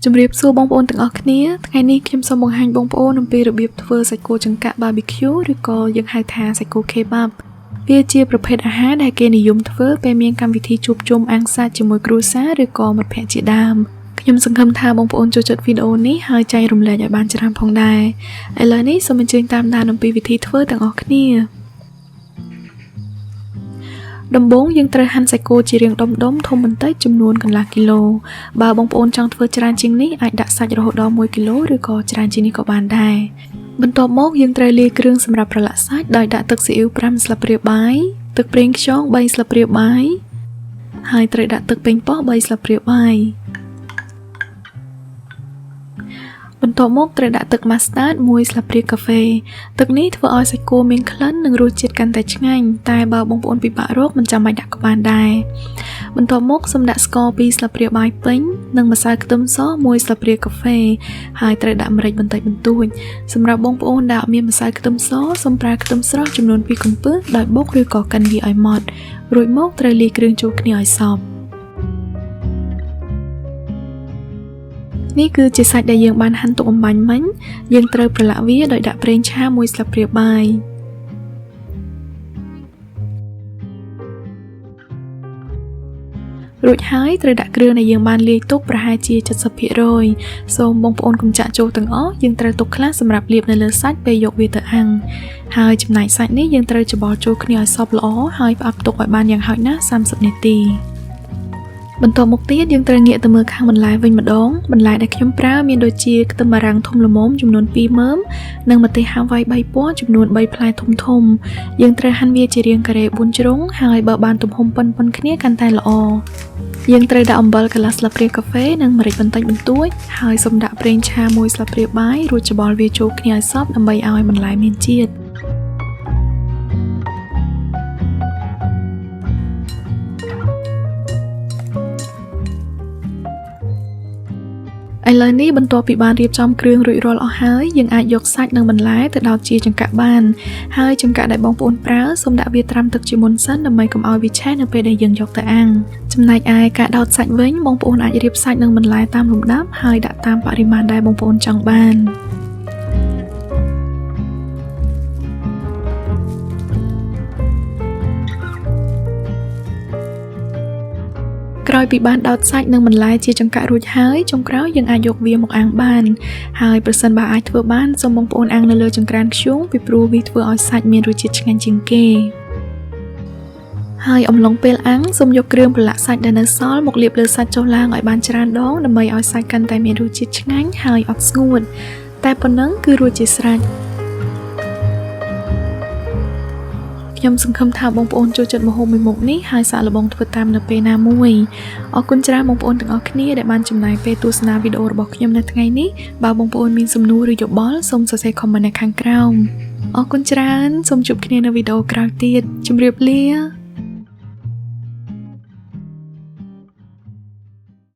ជំរាបសួរបងប្អូនទាំងអស់គ្នាថ្ងៃនេះខ្ញុំសូមបង្ហាញបងប្អូនអំពីរបៀបធ្វើសាច់គោចង្កាក់ barbecue ឬក៏យើងហៅថាសាច់គោ kebab វាជាប្រភេទអាហារដែលគេនិយមធ្វើពេលមានកម្មវិធីជួបជុំអាំងសាច់ជាមួយគ្រួសារឬក៏មិត្តភក្តិជាដើមខ្ញុំសង្ឃឹមថាបងប្អូនចូលចិត្តវីដេអូនេះហើយចែករំលែកឲ្យបានច្រើនផងដែរឥឡូវនេះសូមអញ្ជើញតាមដានអំពីវិធីធ្វើទាំងអស់គ្នាដំបូងយើងត្រូវហាន់សាច់គោជារាងដុំធំបន្តិចចំនួនកន្លះគីឡូបើបងប្អូនចង់ធ្វើច្រើនជាងនេះអាចដាក់សាច់រហូតដល់1គីឡូឬក៏ច្រើនជាងនេះក៏បានដែរបន្ទាប់មកយើងត្រូវលាយគ្រឿងសម្រាប់ប្រឡាក់សាច់ដោយដាក់ទឹកស៊ីអ៊ីវ5ស្លាបព្រាបាយទឹកប្រេងខ្យង3ស្លាបព្រាបាយហើយត្រូវដាក់ទឹកប៉េងប៉ោះ3ស្លាបព្រាបាយបន្ទាប់មកត្រូវដាក់ទឹក mustard 1ស្លាបព្រាកាហ្វេទឹកនេះធ្វើឲ្យសាច់គោមានក្លិននិងរសជាតិកាន់តែឆ្ងាញ់តែបើបងប្អូនពិបាករកមិនចាំបាច់ដាក់ក៏បានដែរបន្ទាប់មកសូមដាក់ស្ករ2ស្លាបព្រាបាយពេញនិងម្សៅខ្ទឹមស1ស្លាបព្រាកាហ្វេហើយត្រូវដាក់ម្រេចបន្តិចបន្តួចសម្រាប់បងប្អូនដែលអត់មានម្សៅខ្ទឹមសសូមប្រើខ្ទឹមស្រស់ចំនួន2កំពឹសដោយបុកឬក៏កិនវាឲ្យម៉ត់រួចមកត្រូវលាយគ្រឿងចូលគ្នាឲ្យសព្វនេះគឺជាសាច់ដែលយើងបានហាន់ទុកអំបាញ់មិញយើងត្រូវប្រឡាក់វាដោយដាក់ប្រេងឆា1ស្លាបព្រាបាយរួចហើយត្រូវដាក់គ្រឿងដែលយើងបានលាយទុកប្រហែលជា 70% សូមបងប្អូនកុំចាក់ចូលទាំងអស់យើងត្រូវទុកខ្លះសម្រាប់លាបនៅលើសាច់ពេលយកវាទៅអាំងហើយចំណែកសាច់នេះយើងត្រូវច្របល់ចូលគ្នាឲ្យសព្វល្អហើយផ្អាប់ទុកឲ្យបានយ៉ាងហោចណាស់30នាទីបន្ទាប់មកទៀតយើងត្រូវងាកទៅមើលខាងបន្លែវិញម្ដងបន្លែដែលខ្ញុំប្រើមានដូចជាខ្ទឹមបារាំងធំល្មមចំនួន2មើមនិងម្ទេសហាវ៉ៃ3ពណ៌ចំនួន3ផ្លែធំយើងត្រូវហាន់វាជារាងការ៉េ4ជ្រុងហើយបើបានទំហំប៉ុនៗគ្នាកាន់តែល្អយើងត្រូវដាក់អំបិលកន្លះស្លាបព្រាកាហ្វេនិងម្រេចបន្តិចបន្តួចហើយសូមដាក់ប្រេងឆា1ស្លាបព្រាបាយរួចច្របល់វាចូលគ្នាឲ្យសព្វដើម្បីឲ្យបន្លែមានជាតិឥឡូវនេះបន្ទាប់ពីបានរៀបចំគ្រឿងរួចរាល់អស់ហើយយើងអាចយកសាច់និងបន្លែទៅដោតជាចង្កាក់បានហើយចង្កាក់ដែលបងប្អូនប្រើសូមដាក់វាត្រាំទឹកជាមុនសិនដើម្បីកុំឲ្យវាឆេះនៅពេលដែលយើងយកទៅអាំងចំណែកឯការដោតសាច់វិញបងប្អូនអាចរៀបសាច់និងបន្លែតាមលំដាប់ហើយដាក់តាមបរិមាណដែលបងប្អូនចង់បានក្រោយពីបានដោតសាច់និងបន្លែជាចង្កាក់រួចហើយចុងក្រោយយើងអាចយកវាមកអាំងបានហើយប្រសិនបើអាចធ្វើបានសូមបងប្អូនអាំងនៅលើចង្ក្រានធ្យូងពីព្រោះវាធ្វើឲ្យសាច់មានរសជាតិឆ្ងាញ់ជាងគេហើយអំឡុងពេលអាំងសូមយកគ្រឿងប្រឡាក់សាច់ដែលនៅសល់មកលាបលើសាច់ចុះឡើងឲ្យបានច្រើនដងដើម្បីឲ្យសាច់កាន់តែមានរសជាតិឆ្ងាញ់ហើយអត់ស្ងួតតែប៉ុណ្ណឹងគឺរួចជាស្រេចខ្ញុំសង្ឃឹមថាបងប្អូនចូលចិត្តម្ហូបមួយមុខនេះហើយសាកល្បងធ្វើតាមនៅពេលណាមួយអរគុណច្រើនបងប្អូនទាំងអស់គ្នាដែលបានចំណាយពេលទស្សនាវីដេអូរបស់ខ្ញុំនៅថ្ងៃនេះបើបងប្អូនមានសំណួរឬយោបល់សូមសរសេរ comment នៅខាងក្រោមអរគុណច្រើនសូមជួបគ្នានៅវីដេអូក្រោយទៀតជម្រាបលា